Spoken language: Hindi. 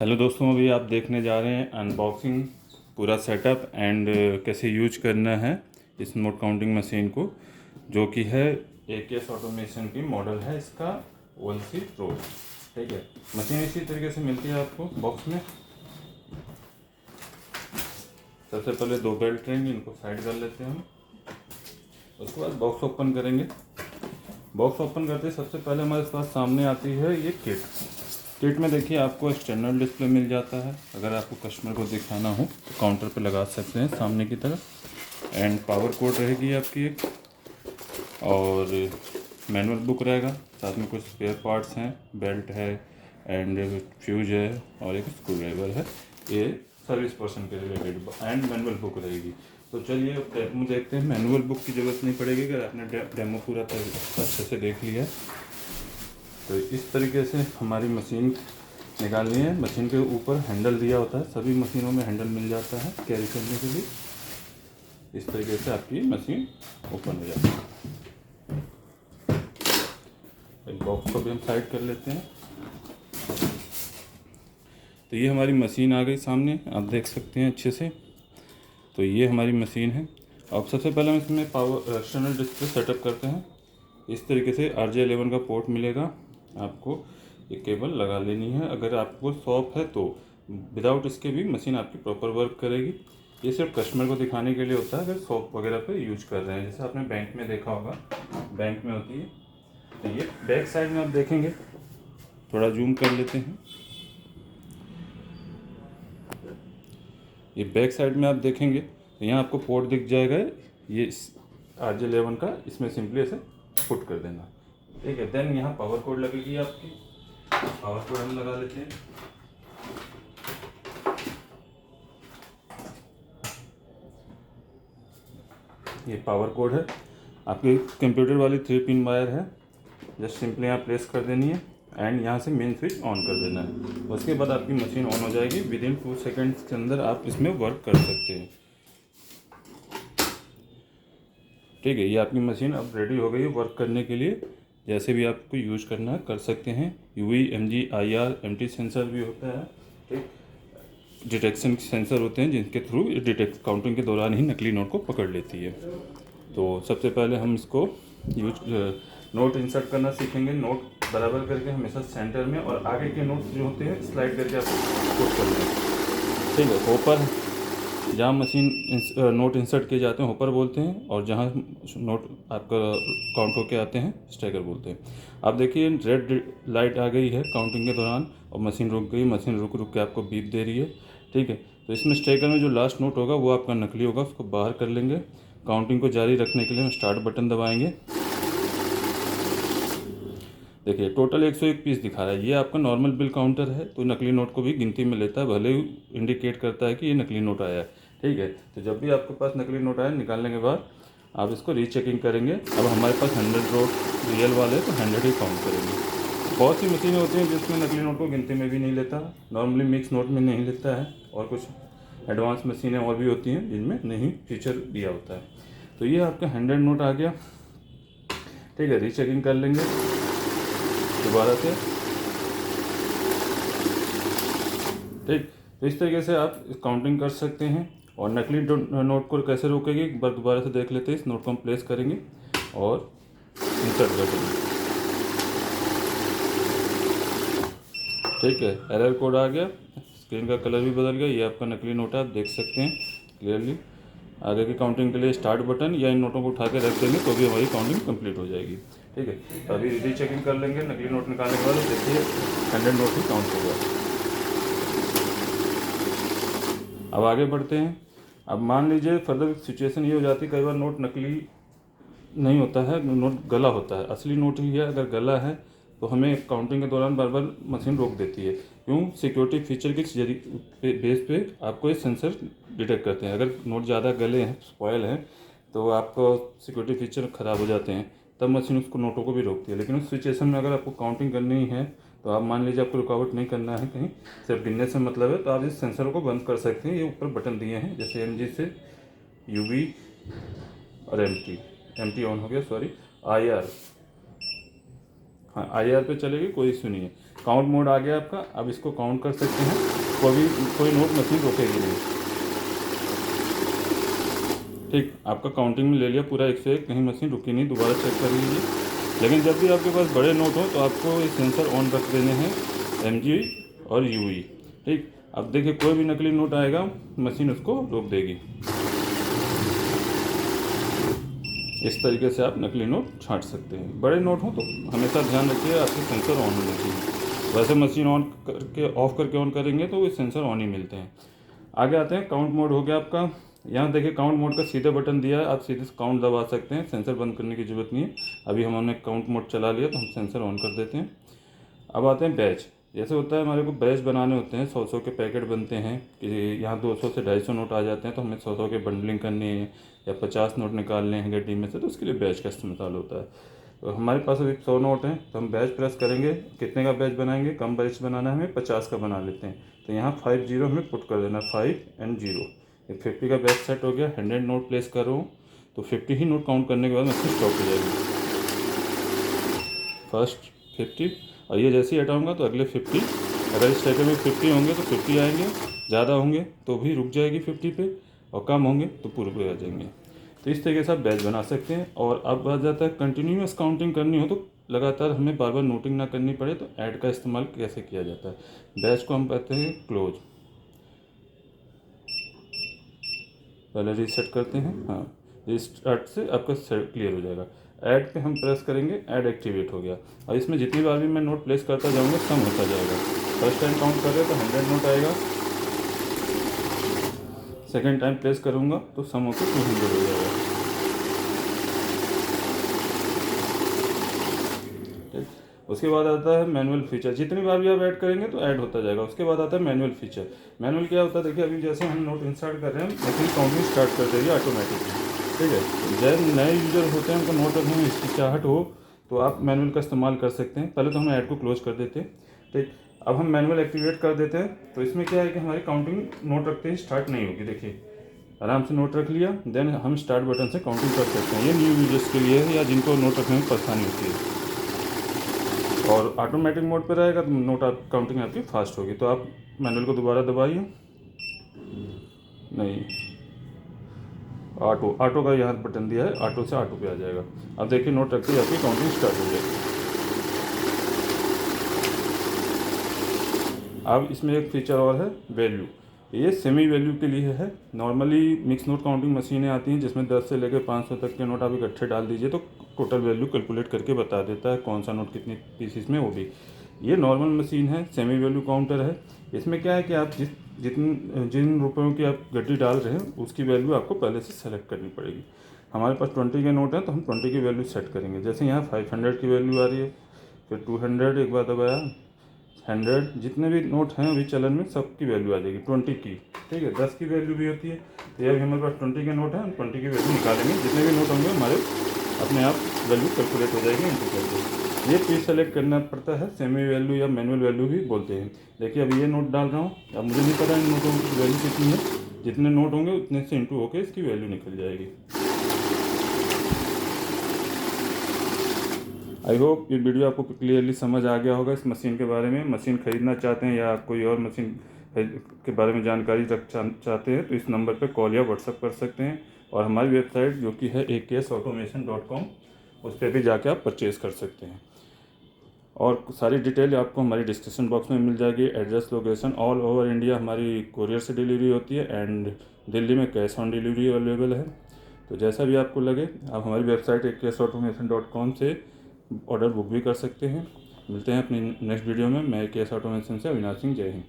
हेलो दोस्तों, अभी आप देखने जा रहे हैं अनबॉक्सिंग पूरा सेटअप एंड कैसे यूज करना है इस नोट काउंटिंग मशीन को, जो कि है AKS ऑटोमेशन की मॉडल है इसका 1C Pro। ठीक है, मशीन इसी तरीके से मिलती है आपको बॉक्स में। सबसे पहले दो बेल्ट रहेंगे, इनको साइड कर लेते हैं हम। उसके बाद बॉक्स ओपन करेंगे। बॉक्स ओपन करते सबसे पहले हमारे पास सामने आती है ये किट में देखिए आपको एक्सटर्नल डिस्प्ले मिल जाता है। अगर आपको कस्टमर को दिखाना हो तो काउंटर पे लगा सकते हैं सामने की तरफ। एंड पावर कोड रहेगी आपकी एक, और मैनुअल बुक रहेगा। साथ में कुछ स्पेयर पार्ट्स हैं, बेल्ट है एंड फ्यूज है और एक स्क्रू ड्राइवर है। ये सर्विस पर्सन के रिलेटेड एंड मैनुअल बुक रहेगी। तो चलिए डेमो देखते हैं। मैनुअल बुक की ज़रूरत नहीं पड़ेगी अगर आपने डेमो पूरा अच्छे से देख लिया है। तो इस तरीके से हमारी मशीन निकालनी है। मशीन के ऊपर हैंडल दिया होता है, सभी मशीनों में हैंडल मिल जाता है कैरी करने के लिए। इस तरीके से आपकी मशीन ओपन हो जाती है। एक बॉक्स को भी हम साइड कर लेते हैं। तो ये हमारी मशीन आ गई सामने, आप देख सकते हैं अच्छे से। तो ये हमारी मशीन है। अब सबसे पहले हम इसमें पावर एक्सटर्नल डिस्प्ले सेटअप करते हैं। इस तरीके से RJ11 का पोर्ट मिलेगा आपको। ये केबल लगा लेनी है। अगर आपको शॉप है तो विदाउट इसके भी मशीन आपकी प्रॉपर वर्क करेगी। ये सिर्फ कस्टमर को दिखाने के लिए होता है, अगर शॉप वगैरह पे यूज कर रहे हैं, जैसे आपने बैंक में देखा होगा, बैंक में होती है। तो ये बैक साइड में आप देखेंगे, थोड़ा जूम कर लेते हैं। ये बैक साइड में आप देखेंगे तो यहाँ आपको पोर्ट दिख जाएगा, ये RJ11 का। इसमें सिंपली ऐसे पुट कर देना, ठीक है। देन यहाँ पावर कोड लगेगी आपकी। पावर कोड हम लगा लेते हैं। ये पावर कोड है आपके कंप्यूटर वाली 3 पिन वायर है। जस्ट सिंपली यहाँ प्लेस कर देनी है एंड यहाँ से मेन स्विच ऑन कर देना है। उसके बाद आपकी मशीन ऑन हो जाएगी। विदिन 2 सेकेंड्स के अंदर आप इसमें वर्क कर सकते हैं, ठीक है। ये आपकी मशीन अब रेडी हो गई है वर्क करने के लिए। जैसे भी आपको यूज करना है कर सकते हैं। UV, MG, IR, MT sensor भी होता है, ठीक। डिटेक्शन सेंसर होते हैं जिनके थ्रू डिटेक्ट काउंटिंग के दौरान ही नकली नोट को पकड़ लेती है। तो सबसे पहले हम इसको नोट इंसर्ट करना सीखेंगे। नोट बराबर करके हमेशा सेंटर में, और आगे के नोट्स जो होते हैं स्लाइड करके आप पुट कर लें, ठीक है। होपर, जहाँ मशीन नोट इंसर्ट किए जाते हैं होपर बोलते हैं, और जहाँ नोट आपका काउंट होके आते हैं स्टैगर बोलते हैं। आप देखिए रेड लाइट आ गई है काउंटिंग के दौरान और मशीन रुक गई। मशीन रुक रुक के आपको बीप दे रही है, ठीक है। तो इसमें स्टैगर में जो लास्ट नोट होगा वो आपका नकली होगा, उसको बाहर कर लेंगे। काउंटिंग को जारी रखने के लिए हम स्टार्ट बटन दबाएंगे। देखिए टोटल 101 पीस दिखा रहा है। ये आपका नॉर्मल बिल काउंटर है, तो नकली नोट को भी गिनती में लेता है, भले ही इंडिकेट करता है कि ये नकली नोट आया है, ठीक है। तो जब भी आपके पास नकली नोट आए, निकालने के बाद आप इसको रीचेकिंग करेंगे। अब हमारे पास 100 नोट रियल वाले, तो 100 ही काउंट करेंगे। बहुत सी मशीनें होती हैं जिसमें नकली नोट को गिनती में भी नहीं लेता, नॉर्मली मिक्स नोट में नहीं लेता है, और कुछ एडवांस मशीनें और भी होती हैं जिनमें नहीं फीचर दिया होता है। तो ये आपका 100 नोट आ गया, ठीक है। रीचेकिंग कर लेंगे दोबारा से, ठीक। तो इस तरीके से आप काउंटिंग कर सकते हैं। और नकली नोट को कैसे रोकेंगे एक बार दोबारा से देख लेते हैं। इस नोट को हम प्लेस करेंगे और इंसर्ट कर देंगे, ठीक है। एरर कोड आ गया, स्क्रीन का कलर भी बदल गया। ये आपका नकली नोट है, आप देख सकते हैं क्लियरली। आगे की काउंटिंग के लिए स्टार्ट बटन या इन नोटों को उठा के रख देंगे तो भी हमारी काउंटिंग कंप्लीट हो जाएगी, ठीक है। तो अभी रीचेकिंग कर लेंगे नकली नोट निकालने के बाद। देखिए 100 नोट ही काउंट होगा। अब आगे बढ़ते हैं। अब मान लीजिए फर्दर सिचुएशन ये हो जाती है, कई बार नोट नकली नहीं होता है, नोट गला होता है, असली नोट ही है। अगर गला है तो हमें काउंटिंग के दौरान बार बार मशीन रोक देती है। क्यों? सिक्योरिटी फीचर के बेस पे आपको ये सेंसर डिटेक्ट करते हैं। अगर नोट ज़्यादा गले हैं, स्पॉयल हैं, तो आपको सिक्योरिटी फीचर ख़राब हो जाते हैं, तब मशीन उसको नोटों को भी रोकती है। लेकिन उस सिचुएशन में अगर आपको काउंटिंग करनी है, तो आप मान लीजिए आपको रुकावट नहीं करना है, कहीं सिर्फ गिनने से मतलब है, तो आप इस सेंसर को बंद कर सकते हैं। ये ऊपर बटन दिए हैं, जैसे MG से UV और MT ऑन हो गया, सॉरी IR, हाँ IR पे चलेगी, कोई इशू नहीं है। काउंट मोड आ गया आपका। अब इसको काउंट कर सकते हैं, कोई नोट मशीन रोकेगी नहीं। ठीक, आपका काउंटिंग में ले लिया पूरा 1 से 1, कहीं मशीन रुकी नहीं, दोबारा चेक कर लीजिए। लेकिन जब भी आपके पास बड़े नोट हो तो आपको ये सेंसर ऑन रख देने हैं, MG और UE। ठीक, अब देखिए कोई भी नकली नोट आएगा मशीन उसको रोक देगी। इस तरीके से आप नकली नोट छांट सकते हैं। बड़े नोट हो तो हमेशा ध्यान रखिए आपके सेंसर ऑन होने चाहिए। वैसे मशीन ऑन करके ऑफ करके ऑन करेंगे तो वो सेंसर ऑन ही मिलते हैं। आगे आते हैं, काउंट मोड हो गया आपका। यहाँ देखिए काउंट मोड का सीधे बटन दिया है, आप सीधे काउंट दबा सकते हैं, सेंसर बंद करने की ज़रूरत नहीं है। अभी हमने काउंट मोड चला लिया तो हम सेंसर ऑन कर देते हैं। अब आते हैं बैच। जैसे होता है हमारे को बैच बनाने होते हैं, 100 के पैकेट बनते हैं कि यहाँ 200 से 250 नोट आ जाते हैं, तो हमें 100 के बंडलिंग करनी है या 50 नोट निकालने हैं गड्डी में से, तो उसके लिए बैच का इस्तेमाल होता है। तो हमारे पास अभी 100 नोट हैं, तो हम बैच प्रेस करेंगे। कितने का बैच बनाएंगे? कम बैच बनाना है हमें, 50 का बना लेते हैं। तो यहाँ 50 हमें पुट कर देना, 5 और 0। 50 का बैच सेट हो गया। 100 नोट प्लेस कर रहा हूँ तो 50 ही नोट काउंट करने के बाद मशीन स्टॉप हो जाएगी। फर्स्ट 50, और ये जैसे ही हटाऊँगा तो अगले 50। अगर इस साइकिल में 50 होंगे तो 50 आएंगे, ज़्यादा होंगे तो भी रुक जाएगी 50 पे, और कम होंगे तो पूरे पे आ जाएंगे। तो इस तरीके से आप बैच बना सकते हैं। और अब आ जाता है कंटिन्यूस काउंटिंग करनी हो तो लगातार हमें बार बार नोटिंग ना करनी पड़े, तो ऐड का इस्तेमाल कैसे किया जाता है। बैच को हम कहते हैं क्लोज। पहले रीसेट करते हैं, हाँ, रीस्टार्ट से आपका सेट क्लियर हो जाएगा। ऐड पे हम प्रेस करेंगे, ऐड एक्टिवेट हो गया। अब इसमें जितनी बार भी मैं नोट प्लेस करता जाऊँगा कम होता जाएगा। फर्स्ट टाइम काउंट कर रहे हैं तो 100 नोट आएगा, सेकेंड टाइम प्लेस करूँगा तो सम होकर 200 हो जाएगा। ठीक, उसके बाद आता है मैनुअल फीचर। जितनी बार भी आप ऐड करेंगे तो ऐड होता जाएगा। उसके बाद आता है मैनुअल फीचर। मैनुअल क्या होता है? देखिए अभी जैसे हम नोट इंसर्ट कर रहे हैं, मशीन काउंटिंग स्टार्ट कर देगी ऑटोमेटिकली। ठीक है, जब नए यूजर होते हैं उनको नोट रखने में हिचकिचाहट हो तो आप मैनुअल का इस्तेमाल कर सकते हैं। पहले तो हम ऐड को क्लोज कर देते हैं। ठीक, अब हम मैनुअल एक्टिवेट कर देते हैं। तो इसमें क्या है कि हमारी काउंटिंग नोट रखते ही स्टार्ट नहीं होगी। देखिए आराम से नोट रख लिया, देन हम स्टार्ट बटन से काउंटिंग कर सकते हैं। ये न्यू यूजर्स के लिए है या जिनको नोट रखने में परेशानी होती है। और ऑटोमेटिक मोड पर रहेगा तो नोट आप काउंटिंग आपकी फास्ट होगी। तो आप मैनुअल को दोबारा दबाइए, नहीं, ऑटो का यहाँ बटन दिया है, ऑटो से ऑटो पे आ जाएगा। अब देखिए नोट रखते ही आपकी काउंटिंग स्टार्ट हो जाएगी। अब इसमें एक फीचर और है, वैल्यू। ये सेमी वैल्यू के लिए है। नॉर्मली मिक्स नोट काउंटिंग मशीनें आती हैं जिसमें 10 से लेकर 500 तक के नोट आप इकट्ठे डाल दीजिए तो टोटल वैल्यू कैलकुलेट करके बता देता है कौन सा नोट कितने पीसीस में होगी। ये नॉर्मल मशीन है, सेमी वैल्यू काउंटर है। इसमें क्या है कि आप जिन रुपयों की आप गड्डी डाल रहे हैं उसकी वैल्यू आपको पहले से सेलेक्ट करनी पड़ेगी। हमारे पास 20 के नोट हैं तो हम 20 की वैल्यू सेट करेंगे। जैसे यहाँ 500 की वैल्यू आ रही है, फिर 200 एक बार दबाया, 100, जितने भी नोट हैं अभी चलन में सबकी वैल्यू आ जाएगी 20 की। ठीक है, 10 की वैल्यू भी होती है। तो ये अभी हमारे पास 20 के नोट हैं, हम 20 की वैल्यू निकालेंगे। जितने भी नोट होंगे हमारे अपने आप वैल्यू कैलकुलेट हो जाएगी इनटू करके। ये चीज़ सेलेक्ट करना पड़ता है, सेमी वैल्यू या मैनुअल वैल्यू भी बोलते हैं। देखिए अभी ये नोट डाल रहा हूँ, अब मुझे नहीं पता इन नोटों की वैल्यू कितनी है। जितने नोट होंगे उतने से इंटू होकर इसकी वैल्यू निकल जाएगी। आई होप ये वीडियो आपको क्लियरली समझ आ गया होगा इस मशीन के बारे में। मशीन खरीदना चाहते हैं या कोई और मशीन के बारे में जानकारी चाहते हैं तो इस नंबर पर कॉल या व्हाट्सअप कर सकते हैं। और हमारी वेबसाइट जो कि है aksautomation.com, उस पर भी जाके आप परचेज़ कर सकते हैं। और सारी डिटेल आपको हमारी डिस्क्रिप्शन बॉक्स में मिल जाएगी। Address, location, all over India हमारी कोरियर से डिलीवरी होती है एंड दिल्ली में कैश ऑन डिलीवरी अवेलेबल है। तो जैसा भी आपको लगे आप हमारी वेबसाइट aksautomation.com से ऑर्डर बुक भी कर सकते हैं। मिलते हैं अपनी नेक्स्ट वीडियो में। मैं AKS ऑटोमेशन से अविनाश सिंह, जय हिंद।